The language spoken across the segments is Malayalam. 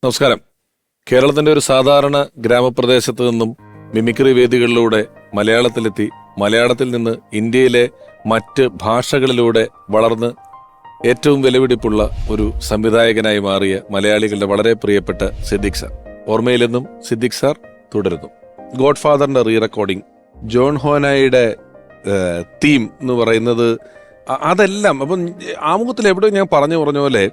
നമസ്കാരം. കേരളത്തിന്റെ ഒരു സാധാരണ ഗ്രാമപ്രദേശത്ത് നിന്നും മിമിക്രി വേദികളിലൂടെ മലയാളത്തിലെത്തി, മലയാളത്തിൽ നിന്ന് ഇന്ത്യയിലെ മറ്റ് ഭാഷകളിലൂടെ വളർന്ന് ഏറ്റവും വിലപിടിപ്പുള്ള ഒരു സംവിധായകനായി മാറിയ മലയാളികളുടെ വളരെ പ്രിയപ്പെട്ട സിദ്ദിഖ് സാർ. ഓർമ്മയിലെന്നും സിദ്ദിഖ് സാർ തുടരുന്നു. ഗോഡ് ഫാദറിന്റെ റീ റെക്കോർഡിംഗ്, ജോൺ ഹോനായുടെ തീം എന്ന് പറയുന്നത്, അതെല്ലാം അപ്പം ആമുഖത്തിൽ എവിടെ ഞാൻ പറഞ്ഞ പോലെ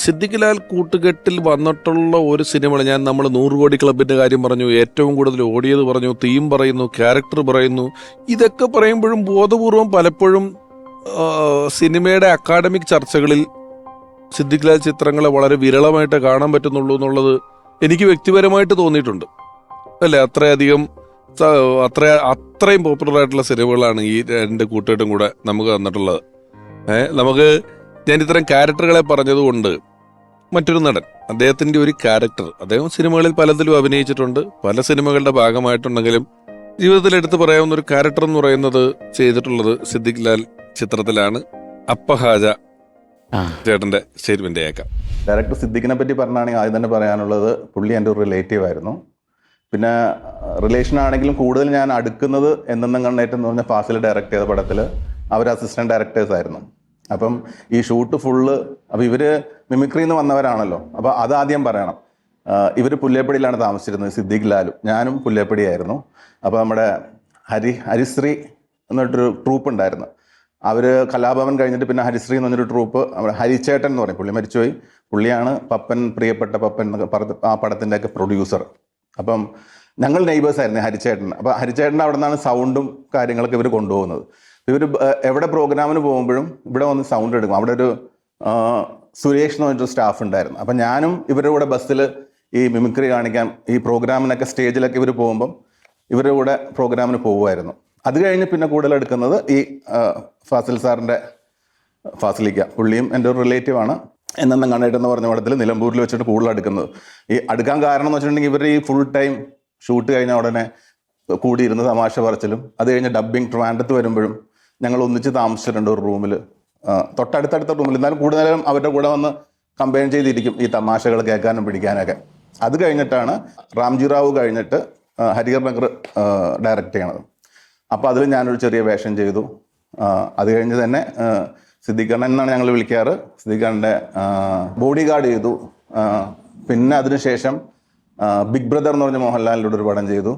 സിദ്ദിഖ് ലാൽ കൂട്ടുകെട്ടിൽ വന്നിട്ടുള്ള ഒരു സിനിമ. നമ്മൾ 100 കോടി ക്ലബിന്റെ കാര്യം പറഞ്ഞു, ഏറ്റവും കൂടുതൽ ഓടിയത് പറഞ്ഞു, തീം പറയുന്നു, ക്യാരക്ടർ പറയുന്നു. ഇതൊക്കെ പറയുമ്പോഴും ബോധപൂർവം പലപ്പോഴും സിനിമയുടെ അക്കാഡമിക് ചർച്ചകളിൽ സിദ്ദിഖ് ലാൽ ചിത്രങ്ങളെ വളരെ വിരളമായിട്ട് കാണാൻ പറ്റുന്നുള്ളൂ എന്നുള്ളത് എനിക്ക് വ്യക്തിപരമായിട്ട് തോന്നിയിട്ടുണ്ട്. അല്ലേ? അത്രയും പോപ്പുലർ ആയിട്ടുള്ള സിനിമകളാണ് ഈ രണ്ട് കൂട്ടുകെട്ടും കൂടെ നമുക്ക് തന്നിട്ടുള്ളത്. ഞാൻ ഇത്തരം ക്യാരക്ടറുകളെ പറഞ്ഞതുകൊണ്ട് മറ്റൊരു നടൻ, അദ്ദേഹത്തിന്റെ ഒരു ക്യാരക്ടർ, അദ്ദേഹം സിനിമകളിൽ പലതിലും അഭിനയിച്ചിട്ടുണ്ട്, പല സിനിമകളുടെ ഭാഗമായിട്ടുണ്ടെങ്കിലും ജീവിതത്തിൽ എടുത്തു പറയാവുന്ന ഒരു ക്യാരക്ടർ എന്ന് പറയുന്നത് ചെയ്തിട്ടുള്ളത് സിദ്ദിഖ് ലാൽ ചിത്രത്തിലാണ്. അപ്പഹാജ ചേട്ടന്റെ സ്റ്റേറ്റ്മെന്റ് കേൾക്കാം. ഡയറക്ടർ സിദ്ദിഖിനെ പറ്റി പറഞ്ഞാണെങ്കിൽ ആദ്യം തന്നെ പറയാനുള്ളത്, പുള്ളി എൻ്റെ ഒരു റിലേറ്റീവ് ആയിരുന്നു. പിന്നെ റിലേഷൻ ആണെങ്കിലും കൂടുതൽ ഞാൻ അടുക്കുന്നത് എന്നെന്നും കണ്ണേറ്റം എന്ന് പറഞ്ഞ ഫാസിൽ ഡയറക്ട് ചെയ്ത പടത്തിൽ അവർ അസിസ്റ്റന്റ് ഡയറക്ടേഴ്സ് ആയിരുന്നു. അപ്പം ഈ ഷൂട്ട് ഫുള്ള്, അപ്പോൾ ഇവർ മിമിക്രിയിൽ നിന്ന് വന്നവരാണല്ലോ. അപ്പോൾ അതാദ്യം പറയണം. ഇവർ പുല്ലേപ്പടിയിലാണ് താമസിച്ചിരുന്നത്, സിദ്ദിഖ് ലാലും ഞാനും പുല്ലേപ്പടിയായിരുന്നു. അപ്പോൾ നമ്മുടെ ഹരിശ്രീ എന്നിട്ടൊരു ട്രൂപ്പ് ഉണ്ടായിരുന്നു. അവർ കലാഭവൻ കഴിഞ്ഞിട്ട് പിന്നെ ഹരിശ്രീ എന്ന് പറഞ്ഞൊരു ട്രൂപ്പ്, ഹരിച്ചേട്ടൻ എന്ന് പറയും, പുള്ളി മരിച്ചുപോയി. പുള്ളിയാണ് പപ്പൻ, പ്രിയപ്പെട്ട പപ്പൻ എന്നൊക്കെ ആ പടത്തിൻ്റെയൊക്കെ പ്രൊഡ്യൂസർ. അപ്പം ഞങ്ങൾ നെയ്ബേഴ്സ് ആയിരുന്നു ഹരിച്ചേട്ടൻ. അപ്പോൾ ഹരിച്ചേട്ടൻ്റെ അവിടെ നിന്നാണ് സൗണ്ടും കാര്യങ്ങളൊക്കെ ഇവർ കൊണ്ടുപോകുന്നത്. ഇവർ എവിടെ പ്രോഗ്രാമിന് പോകുമ്പോഴും ഇവിടെ വന്ന് സൗണ്ട് എടുക്കും. അവിടെ ഒരു സുരേഷ് എന്ന് പറഞ്ഞൊരു സ്റ്റാഫ് ഉണ്ടായിരുന്നു. അപ്പം ഞാനും ഇവരുടെ കൂടെ ബസ്സിൽ ഈ മിമിക്രി കാണിക്കാൻ, ഈ പ്രോഗ്രാമിനൊക്കെ സ്റ്റേജിലൊക്കെ ഇവർ പോകുമ്പം ഇവരുടെ കൂടെ പ്രോഗ്രാമിന് പോകുമായിരുന്നു. അത് കഴിഞ്ഞ് പിന്നെ കൂടുതൽ എടുക്കുന്നത് ഈ ഫാസിൽ സാറിൻ്റെ ഫാസിലിക്ക, പുള്ളിയും എൻ്റെ ഒരു റിലേറ്റീവാണ്. എന്നെന്നും കണ്ടിട്ടെന്ന് പറഞ്ഞ പടത്തിൽ നിലമ്പൂരിൽ വെച്ചിട്ട് കൂടുതൽ എടുക്കുന്നത്. ഈ അടുക്കാൻ കാരണം എന്ന് വെച്ചിട്ടുണ്ടെങ്കിൽ ഇവർ ഈ ഫുൾ ടൈം ഷൂട്ട് കഴിഞ്ഞ ഉടനെ കൂടിയിരുന്ന് തമാശ പറച്ചിലും, അത് കഴിഞ്ഞ് ഡബ്ബിങ് ട്രിവാൻഡ്രത്ത് വരുമ്പോഴും ഞങ്ങൾ ഒന്നിച്ച് താമസിച്ചിട്ടുണ്ട് ഒരു റൂമിൽ, തൊട്ടടുത്തടുത്ത റൂമിൽ. എന്നാലും കൂടുതലും അവരുടെ കൂടെ വന്ന് കമ്പൈൻ ചെയ്തിരിക്കും ഈ തമാശകൾ കേൾക്കാനും പിടിക്കാനൊക്കെ. അത് കഴിഞ്ഞിട്ടാണ് റാംജി റാവു കഴിഞ്ഞിട്ട് ഹരിഹർ നഗർ ഡയറക്റ്റ് ചെയ്യണത്. അപ്പോൾ അതിൽ ഞാനൊരു ചെറിയ വേഷം ചെയ്തു. അത് കഴിഞ്ഞ് തന്നെ സിദ്ദിഖ് അണ്ണൻ എന്നാണ് ഞങ്ങൾ വിളിക്കാറ്. സിദ്ദിഖ് അണ്ണൻ്റെ ബോഡി ഗാർഡ് ചെയ്തു. പിന്നെ അതിനുശേഷം ബിഗ് ബ്രദർ എന്ന് പറഞ്ഞ മോഹൻലാലിലൂടെ ഒരു പടം ചെയ്തു.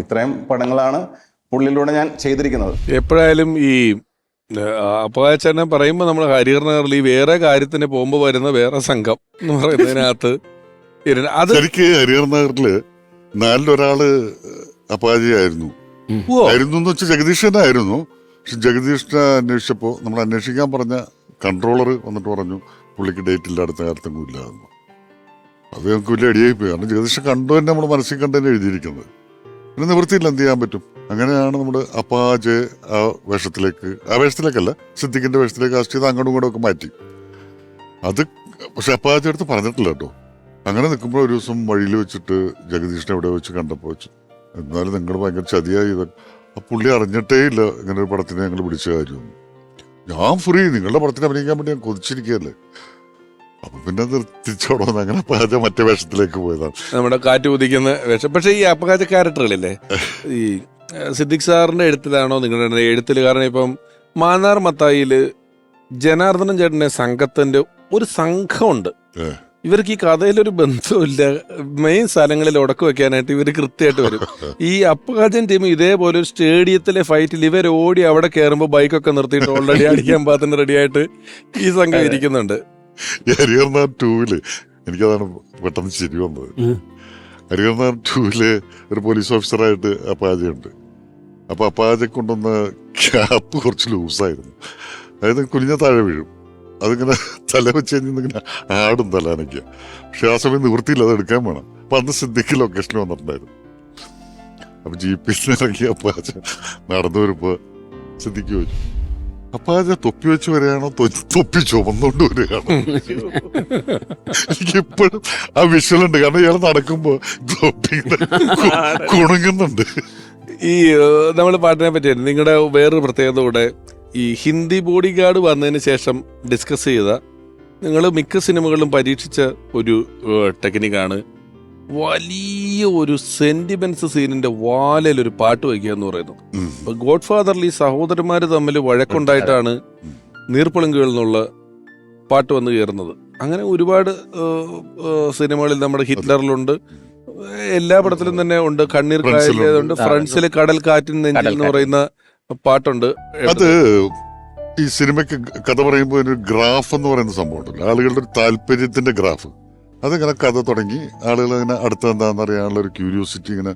ഇത്രയും പടങ്ങളാണ് പുള്ളിലൂടെ ഞാൻ ചെയ്തിരിക്കുന്നത്. എപ്പോഴായാലും ഈ അപ്പഹാജനെ പറയുമ്പോൾ നമ്മൾ ഹരിഹർ നഗറിൽ ഈ വേറെ കാര്യത്തിന് പോകുമ്പോൾ വരുന്ന വേറെ സംഘം എന്ന് പറയുന്നതിനകത്ത് ശരിക്ക് ഹരിഹർ നഗറില് 4 അപ്പഹാജിയായിരുന്നു എന്ന് വെച്ചാൽ ജഗദീഷനായിരുന്നു. പക്ഷെ ജഗദീഷിനെ അന്വേഷിച്ചപ്പോൾ നമ്മൾ അന്വേഷിക്കാൻ പറഞ്ഞ കൺട്രോളർ വന്നിട്ട് പറഞ്ഞു പുള്ളിക്ക് ഡേറ്റ് ഇല്ല, അടുത്ത കാലത്തെങ്ങും ഇല്ലായിരുന്നു. അത് ഞങ്ങൾക്ക് വലിയ അടിയായി പോയി. കാരണം ജഗദീഷ് കണ്ടു തന്നെ നമ്മൾ മനസ്സിൽ കണ്ടു തന്നെ എഴുതിയിരിക്കുന്നത്. പിന്നെ നിവൃത്തിയില്ല, എന്ത് ചെയ്യാൻ പറ്റും. അങ്ങനെയാണ് നമ്മൾ അപ്പാജെ ആ വേഷത്തിലേക്കല്ല, സിദ്ദിഖിന്റെ വേഷത്തിലേക്ക് കാസ്റ്റ് ചെയ്ത് അങ്ങോട്ടും ഇങ്ങോട്ടും ഒക്കെ മാറ്റി. അത് പക്ഷെ അപ്പാജെ അടുത്ത് പറഞ്ഞിട്ടില്ല കേട്ടോ. അങ്ങനെ നിൽക്കുമ്പോൾ ഒരു ദിവസം വഴിയിൽ വെച്ചിട്ട് ജഗദീഷിനെ എവിടെ വെച്ച് കണ്ടപ്പോൾ വെച്ചു, എന്നാലും നിങ്ങൾ ഭയങ്കര ചതിയായി. ആ പുള്ളി അറിഞ്ഞിട്ടേ ഇല്ല ഇങ്ങനെ ഒരു പടത്തിന് ഞങ്ങൾ പിടിച്ച കാര്യമൊന്നും. ഞാൻ ഫ്രീ, നിങ്ങളുടെ പടത്തിന് അഭിനയിക്കാൻ വേണ്ടി ഞാൻ കൊതിച്ചിരിക്കുകയല്ലേ. അപ്പൊ പിന്നെ തിരിച്ചോടന്ന് അങ്ങനെ അപ്പഹാജ മറ്റേ വേഷത്തിലേക്ക് പോയതാണ്, നമ്മുടെ കാറ്റ് കുതിക്കുന്ന വേഷം. പക്ഷെ ഈ അപ്പഹാജ ക്യാരക്ടറുകളില്ലേ, ഈ സിദ്ദിഖ് സാറിന്റെ എഴുത്തിലാണോ നിങ്ങളുടെ എഴുത്തിൽ? കാരണം ഇപ്പം മാന്നാർ മത്തായില് ജനാർദ്ദനൻ ചേട്ടന്റെ സംഘത്തിന്റെ ഒരു സംഘമുണ്ട്. ഇവർക്ക് ഈ കഥയിലൊരു ബന്ധമില്ല, മെയിൻ സ്ഥലങ്ങളിൽ ഉടക്ക് വെക്കാനായിട്ട് ഇവർ കൃത്യമായിട്ട് വരും. ഈ അപ്പഹാജൻ ടീം ഇതേപോലെ ഒരു സ്റ്റേഡിയത്തിലെ ഫൈറ്റിൽ ഇവർ ഓടി അവിടെ കയറുമ്പോൾ ബൈക്കൊക്കെ നിർത്തിയിട്ട് ഓൾറെഡി അടിക്കാൻ പാത്തിന് റെഡിയായിട്ട് ഈ സംഘം ഇരിക്കുന്നുണ്ട്. ഹരിഹർ നഗർ 2 എനിക്കതാണ് പെട്ടെന്ന് ശരി വന്നത്. ഹരിഹർ നഗർ 2 ഒരു പോലീസ് ഓഫീസറായിട്ട് അപ്പാജയുണ്ട്. അപ്പൊ അപ്പാജെ കൊണ്ടുവന്ന ക്യാപ്പ് കുറച്ച് ലൂസായിരുന്നു, അതായത് കുനിഞ്ഞ താഴെ വീഴും. അതിങ്ങനെ തല വെച്ച് കഴിഞ്ഞിങ്ങനെ ആടും തലാനൊക്കെ. പക്ഷെ ആ സമയം നിവൃത്തിയില്ല, അത് എടുക്കാൻ വേണം. അപ്പൊ അന്ന് സിദ്ദിഖ് ലൊക്കേഷനിൽ വന്നിട്ടുണ്ടായിരുന്നു. അപ്പൊ ജീപ്പിൽ ഇറങ്ങി അപ്പാജ നടന്നു വരുമ്പോ സിദ്ദിഖ് ചോദിച്ചു, അപ്പാജ തൊപ്പി വെച്ച് വരികയാണോ തൊപ്പി ചുമന്നുകൊണ്ട് വരികയാണോ? എനിക്കിപ്പോഴും ആ വിഷ്വലുണ്ട്. കാരണം ഇയാൾ നടക്കുമ്പോ തൊപ്പി കുണുങ്ങുന്നുണ്ട്. ഈ നമ്മൾ പാട്ടിനെ പറ്റിയായിരുന്നു നിങ്ങളുടെ വേറൊരു പ്രത്യേകത കൂടെ, ഈ ഹിന്ദി ബോഡി ഗാർഡ് വന്നതിന് ശേഷം ഡിസ്കസ് ചെയ്ത നിങ്ങൾ മിക്ക സിനിമകളിലും പരീക്ഷിച്ച ഒരു ടെക്നിക്കാണ് വലിയ ഒരു സെന്റിമെന്റ്സ് സീനിന്റെ വാലയിൽ ഒരു പാട്ട് വയ്ക്കുക എന്ന് പറയുന്നു. ഗോഡ് ഫാദറിൽ ഈ സഹോദരന്മാര് തമ്മിൽ വഴക്കുണ്ടായിട്ടാണ് നീർപ്പളുങ്കുകൾ എന്നുള്ള പാട്ട് വന്ന് കയറുന്നത്. അങ്ങനെ ഒരുപാട് സിനിമകളിൽ നമ്മുടെ ഹിറ്റ്ലറിലുണ്ട്, എല്ലാ പടത്തിലും തന്നെ ഉണ്ട്. കണ്ണീർ കായലുണ്ട്, ഫ്രണ്ട്സിൽ കടൽ കാറ്റിൻ നെഞ്ചിൽ എന്ന് പറയുന്ന പാട്ടുണ്ട്. അത് ഈ സിനിമയ്ക്ക് കഥ പറയുമ്പോൾ ഒരു ഗ്രാഫ് എന്ന് പറയുന്ന സംഭവം ഉണ്ടല്ലോ, ആളുകളുടെ ഒരു താല്പര്യത്തിന്റെ ഗ്രാഫ്. അതിങ്ങനെ കഥ തുടങ്ങി ആളുകൾ ഇങ്ങനെ അടുത്ത എന്താണെന്ന് അറിയാനുള്ള ഒരു ക്യൂരിയോസിറ്റി ഇങ്ങനെ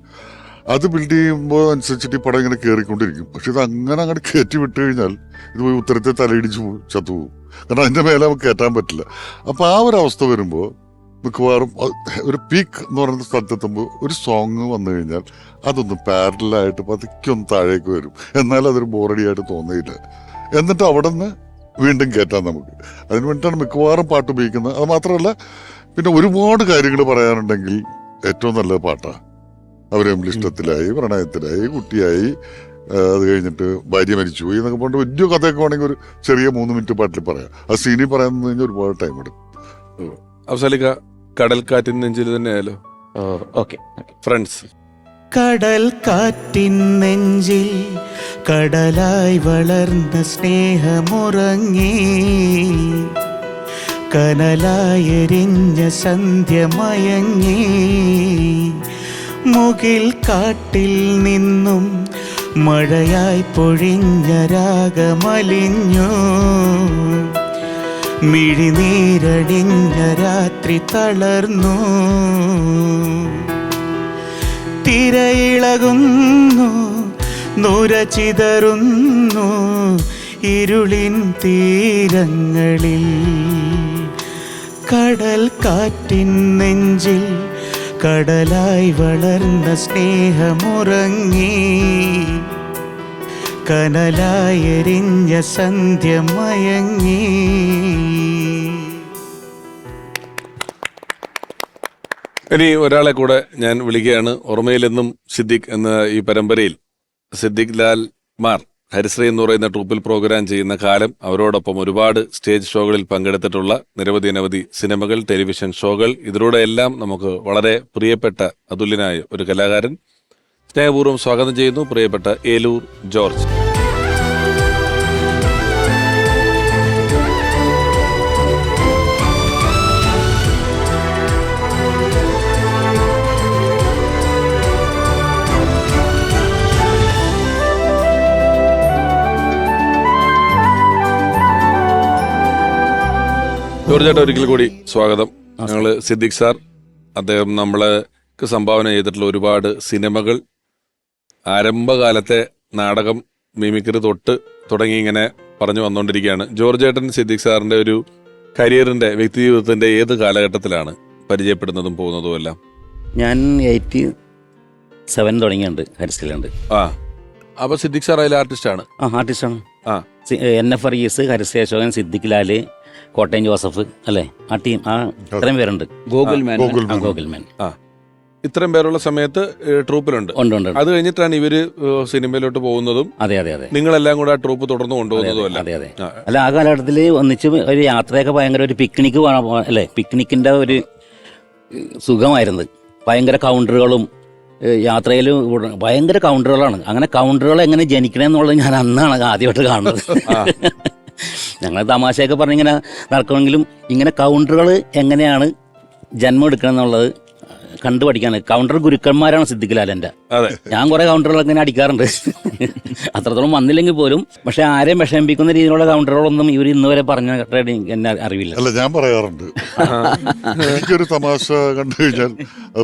അത് ബിൽഡ് ചെയ്യുമ്പോൾ അനുസരിച്ചിട്ട് ഈ പടം ഇങ്ങനെ കയറിക്കൊണ്ടിരിക്കും. പക്ഷെ ഇത് അങ്ങനെ അങ്ങോട്ട് കയറ്റി വിട്ട് കഴിഞ്ഞാൽ ഇത് പോയി ഉത്തരത്തെ തലയിടിച്ച് ചത്തുപോകും. കാരണം അതിന്റെ മേലെ നമുക്ക് കയറ്റാൻ പറ്റില്ല. അപ്പൊ ആ ഒരു അവസ്ഥ വരുമ്പോൾ മിക്കവാറും ഒരു പീക്ക് എന്ന് പറയുന്ന സ്ഥലത്തെത്തുമ്പോൾ ഒരു സോങ് വന്നു കഴിഞ്ഞാൽ അതൊന്ന് പാരലായിട്ട് പതുക്കൊന്ന് താഴേക്ക് വരും. എന്നാൽ അതൊരു ബോറടിയായിട്ട് തോന്നിയില്ല. എന്നിട്ട് അവിടെ നിന്ന് വീണ്ടും കയറ്റാം നമുക്ക്. അതിന് വേണ്ടിയിട്ടാണ് മിക്കവാറും പാട്ട് ഉപയോഗിക്കുന്നത്. അത് മാത്രമല്ല, പിന്നെ ഒരുപാട് കാര്യങ്ങൾ പറയാനുണ്ടെങ്കിൽ ഏറ്റവും നല്ല പാട്ടാണ്. അവർ തമ്മിൽ ഇഷ്ടത്തിലായി, പ്രണയത്തിലായി, കുട്ടിയായി, അത് കഴിഞ്ഞിട്ട് ഭാര്യ മരിച്ചുപോയി എന്നൊക്കെ പറഞ്ഞിട്ട് വലിയ കഥയൊക്കെ വേണമെങ്കിൽ ഒരു ചെറിയ 3 മിനിറ്റ് പാട്ടിൽ പറയാം. ആ സീനിൽ പറയാൻ കഴിഞ്ഞാൽ ഒരുപാട് ടൈം എടുക്കും. അവസാനിക്ക കടൽ കാറ്റിൻ നെഞ്ചിൽ തന്നെ ആയാലോ? ഫ്രണ്ട്സ്. കടൽ കാറ്റിൻ നെഞ്ചിൽ കടലായി വളർന്ന സ്നേഹമുറങ്ങി, കനലായെരിഞ്ഞ സന്ധ്യ മയങ്ങി, മുകിൽ കാട്ടിൽ നിന്നും മഴയായി പൊഴിഞ്ഞ രാഗമലിഞ്ഞു, മിഴിനീരടിഞ്ഞ രാത്രി തളർന്നു, തിരയിളകുന്നു, നുര ചിതറുന്നു ഇരുളിൻ തീരങ്ങളിൽ, കടൽ കാറ്റിൻ നെഞ്ചിൽ കടലായി വളർന്ന സ്നേഹമുറങ്ങി, കനലായെരിഞ്ഞ സന്ധ്യ മയങ്ങി. ഇനി ഒരാളെ കൂടെ ഞാൻ വിളിക്കുകയാണ്. ഓർമ്മയിലെന്നും സിദ്ദിഖ് എന്ന ഈ പരമ്പരയിൽ സിദ്ദിഖ് ലാൽ മാർ ഹരിശ്രീ എന്ന് പറയുന്ന ട്രൂപ്പിൽ പ്രോഗ്രാം ചെയ്യുന്ന കാലം അവരോടൊപ്പം ഒരുപാട് സ്റ്റേജ് ഷോകളിൽ പങ്കെടുത്തിട്ടുള്ള നിരവധി സിനിമകൾ, ടെലിവിഷൻ ഷോകൾ, ഇതിലൂടെ എല്ലാം നമുക്ക് വളരെ പ്രിയപ്പെട്ട അതുല്യനായ ഒരു കലാകാരൻ. സ്നേഹപൂർവ്വം സ്വാഗതം ചെയ്യുന്നു പ്രിയപ്പെട്ട ഏലൂർ ജോർജ്. ജോർജ് ചേട്ടാ, ഒരിക്കൽ കൂടി സ്വാഗതം. ഞങ്ങള് സിദ്ദിഖ് സാർ, അദ്ദേഹം നമ്മൾക്ക് സംഭാവന ചെയ്തിട്ടുള്ള ഒരുപാട് സിനിമകൾ, ആരംഭകാലത്തെ നാടകം, മിമിക്രി തൊട്ട് തുടങ്ങി ഇങ്ങനെ പറഞ്ഞു വന്നുകൊണ്ടിരിക്കുകയാണ്. ജോർജ് ചേട്ടൻ സിദ്ദിഖ് സാറിന്റെ ഒരു കരിയറിന്റെ, വ്യക്തി ജീവിതത്തിന്റെ ഏത് കാലഘട്ടത്തിലാണ് പരിചയപ്പെടുന്നതും പോകുന്നതും എല്ലാം? ഞാൻ 87 തുടങ്ങിയുണ്ട് ഹരിശ്രീലുണ്ട്. അപ്പൊ സിദ്ദിഖ് സാർ അതിൽ ആർട്ടിസ്റ്റാണ്? ആർട്ടിസ്റ്റാണ്. NF വർഗീസ്, ഹരിശ്രീ അശോകൻ, സിദ്ദിഖ് ലാല്, കോട്ടയം ജോസഫ്, അല്ലേ? ആ ടീം, ഇത്രയും പേരുണ്ട്. ഗോകുൽമാൻ. ഇത്രയും പേരുള്ള സമയത്ത് ട്രൂപ്പിലുണ്ട്. അത് കഴിഞ്ഞിട്ടാണ് ഇവര് സിനിമയിലോട്ട് പോകുന്നതും. അതെ. നിങ്ങളെല്ലാം കൂടെ ആ ട്രൂപ്പ് തുടർന്ന് കൊണ്ടുപോകുന്നതും അല്ല? അതെ. അല്ല, ആ കാലഘട്ടത്തിൽ ഒന്നിച്ച് ഒരു യാത്രയൊക്കെ ഭയങ്കര ഒരു പിക്നിക്ക്, അല്ലേ? പിക്നിക്കിന്റെ ഒരു സുഖമായിരുന്നു. ഭയങ്കര കൗണ്ടറുകളും, യാത്രയിൽ ഭയങ്കര കൗണ്ടറുകളാണ്. അങ്ങനെ കൗണ്ടറുകൾ എങ്ങനെ ജനിക്കണമെന്നുള്ളത് ഞാൻ അന്നാണ് ആദ്യമായിട്ട് കാണുന്നത്. ഞങ്ങൾ തമാശയൊക്കെ പറഞ്ഞിങ്ങനെ നടക്കുമെങ്കിലും ഇങ്ങനെ കൗണ്ടറുകൾ എങ്ങനെയാണ് ജന്മം എടുക്കണം എന്നുള്ളത് കണ്ടുപഠിക്കാൻ കൗണ്ടർ ഗുരുക്കന്മാരാണ് സിദ്ദിഖ് ലാലന്റെ. ഞാൻ കുറെ കൗണ്ടറുകൾ ഇങ്ങനെ അടിക്കാറുണ്ട്, അത്രത്തോളം വന്നില്ലെങ്കിൽ പോലും. പക്ഷെ ആരെയും വിഷമിപ്പിക്കുന്ന രീതിയിലുള്ള കൗണ്ടറുകളൊന്നും ഇവർ ഇന്ന് വരെ പറഞ്ഞ എന്നെ അറിവില്ല. അല്ല, ഞാൻ പറയാറുണ്ട്. എനിക്കൊരു തമാശ കണ്ടു കഴിഞ്ഞാൽ അത്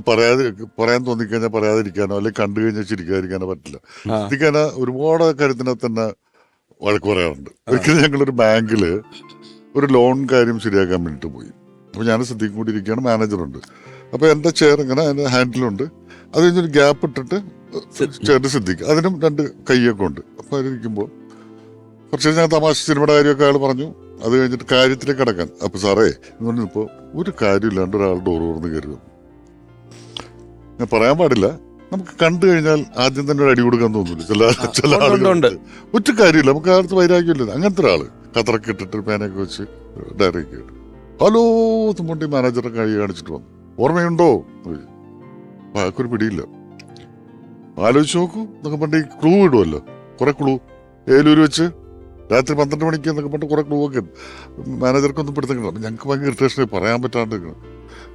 പറയാൻ തോന്നിക്കഴിഞ്ഞാൽ പറയാതിരിക്കാനോ അല്ലെങ്കിൽ കണ്ടു കഴിഞ്ഞാൽ ചിരിക്കാതിരിക്കാനോ പറ്റില്ല. ചിരിക്കാന ഒരുപാട് കാര്യത്തിനെ തന്നെ വഴക്ക് പറയാറുണ്ട്. ഒരിക്കലും ഞങ്ങളൊരു ബാങ്കില് ഒരു ലോൺ കാര്യം ശരിയാക്കാൻ വേണ്ടിയിട്ട് പോയി. അപ്പോൾ ഞാൻ സിദ്ദിഖും കൂടി ഇരിക്കുകയാണ്, മാനേജറുണ്ട്. അപ്പോൾ എൻ്റെ ചെയർ ഇങ്ങനെ അതിൻ്റെ ഹാൻഡിലുണ്ട്. അത് കഴിഞ്ഞൊരു ഗ്യാപ്പ് ഇട്ടിട്ട് ചെയറിൻ്റെ സിദ്ദിഖ്, അതിനും 2 കൈയൊക്കെ ഉണ്ട്. അപ്പോൾ അതിലിരിക്കുമ്പോൾ കുറച്ച് ഞാൻ തമാശ സിനിമയുടെ കാര്യമൊക്കെ അയാൾ പറഞ്ഞു. അത് കഴിഞ്ഞിട്ട് കാര്യത്തിലേക്ക് കിടക്കാൻ, അപ്പോൾ സാറേ എന്ന് പറഞ്ഞപ്പോൾ ഒരു കാര്യമില്ലാണ്ട് ഒരാൾ ഡോർ തുറന്ന് കയറി വന്നു. ഞാൻ പറയാൻ പാടില്ല, നമുക്ക് കണ്ടു കഴിഞ്ഞാൽ ആദ്യം തന്നെ ഒരു അടി കൊടുക്കാൻ തോന്നില്ല ചില ആളുകളുണ്ട്. ഒറ്റ കാര്യമില്ല, നമുക്ക് അടുത്ത് വൈരാഗ്യമില്ല. അങ്ങനത്തെ ഒരാള് കത്രക്ക് ഇട്ടിട്ട് പേനയൊക്കെ വെച്ച് ഡയറിയൊക്കെ ഇട്ടു. ഹലോ എന്നും പറഞ്ഞ് മാനേജറെ കൈ കാണിച്ചിട്ട് വന്നു. ഓർമ്മയുണ്ടോ? അയാൾക്കൊരു പിടിയില്ല. ആലോചിച്ച് നോക്കൂ എന്നൊക്കെ പറഞ്ഞ് ക്ലൂ ഇടുമല്ലോ, കുറെ ക്ലൂ ഏലൂര് വെച്ച് രാത്രി 12 മണിക്ക് എന്നൊക്കെ പറഞ്ഞിട്ട് കുറെ ക്ലൂ ഒക്കെ മാനേജർക്കൊന്നും പിടുത്തങ്ങൾ. അപ്പം ഞങ്ങൾക്ക് ഭയങ്കര ഇറിറ്റേഷനായി പറയാൻ പറ്റാണ്ട്.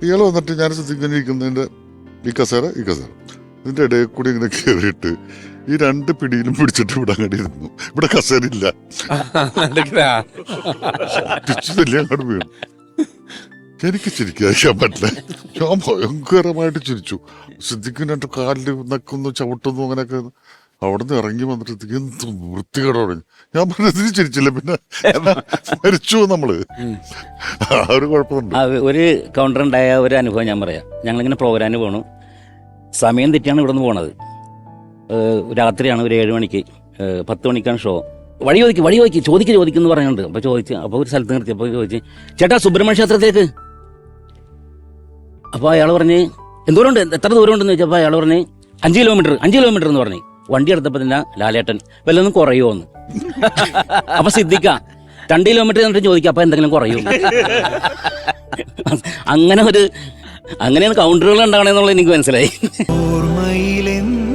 ഇയാൾ വന്നിട്ട് ഞാൻ ശ്രദ്ധിക്കാനിരിക്കുന്നതിൻ്റെ ഈ കസേര ഇതിൻ്റെ ഇടയിൽ കൂടി ഇങ്ങനെ കയറിയിട്ട് ഈ 2 പിടിയിലും പിടിച്ചിട്ട് ഇവിടെ അങ്ങോട്ട് ഇരുന്നു. ഇവിടെ കസേരയില്ല, അങ്ങോട്ട് വീണു. എനിക്ക് ചിരിക്കാതിരിക്കാൻ പറ്റില്ല. ഞാൻ ഭയങ്കരമായിട്ട് ചിരിച്ചു. ശ്രദ്ധിക്കുന്ന എൻ്റെ കാലിൽ നക്കുന്നു ചവിട്ടുന്നു അങ്ങനെയൊക്കെ. അവിടെ നിന്ന് ഇറങ്ങി വന്നിട്ട് എന്ത് വൃത്തികേടോടെ ഞാൻ പറഞ്ഞതിന് ചിരിച്ചില്ല. പിന്നെ മരിച്ചു നമ്മള്. ആ ഒരു കുഴപ്പമുണ്ട്. ഒരു കൗണ്ടർ ഉണ്ടായ ഒരു അനുഭവം ഞാൻ പറയാം. ഞങ്ങളിങ്ങനെ പ്രോഗ്രാമിന് പോകണം, സമയം തെറ്റിയാണ് ഇവിടെ നിന്ന് പോണത്. രാത്രിയാണ് ഒരു 7 മണിക്ക്, 10 മണിക്കാണ് ഷോ. വഴി ചോദിക്കുന്നു പറഞ്ഞുണ്ട്. അപ്പോൾ ഒരു സ്ഥലത്ത് നിർത്തി. അപ്പോൾ ചോദിച്ച്, ചേട്ടാ സുബ്രഹ്മണ്യ ക്ഷേത്രത്തിലേക്ക്. അപ്പോൾ അയാൾ പറഞ്ഞ് എന്തോരമുണ്ട്, എത്ര ദൂരം ഉണ്ടെന്ന് ചോദിച്ചപ്പോൾ അയാൾ പറഞ്ഞ് 5 കിലോമീറ്റർ എന്ന് പറഞ്ഞു. വണ്ടി എടുത്തപ്പോൾ തന്നെ ലാലേട്ടൻ വല്ലതൊന്നും കുറയുമോ എന്ന്. അപ്പൊ സിദ്ദിഖ 2 കിലോമീറ്റർ എന്നിട്ട് ചോദിക്കാം അപ്പൊ എന്തെങ്കിലും കുറയും. അങ്ങനെയാണ് കൗണ്ടറുകൾ ഉണ്ടാകണമെന്നുള്ളത് എനിക്ക് മനസ്സിലായി. ഓർമ്മയിലെന്നും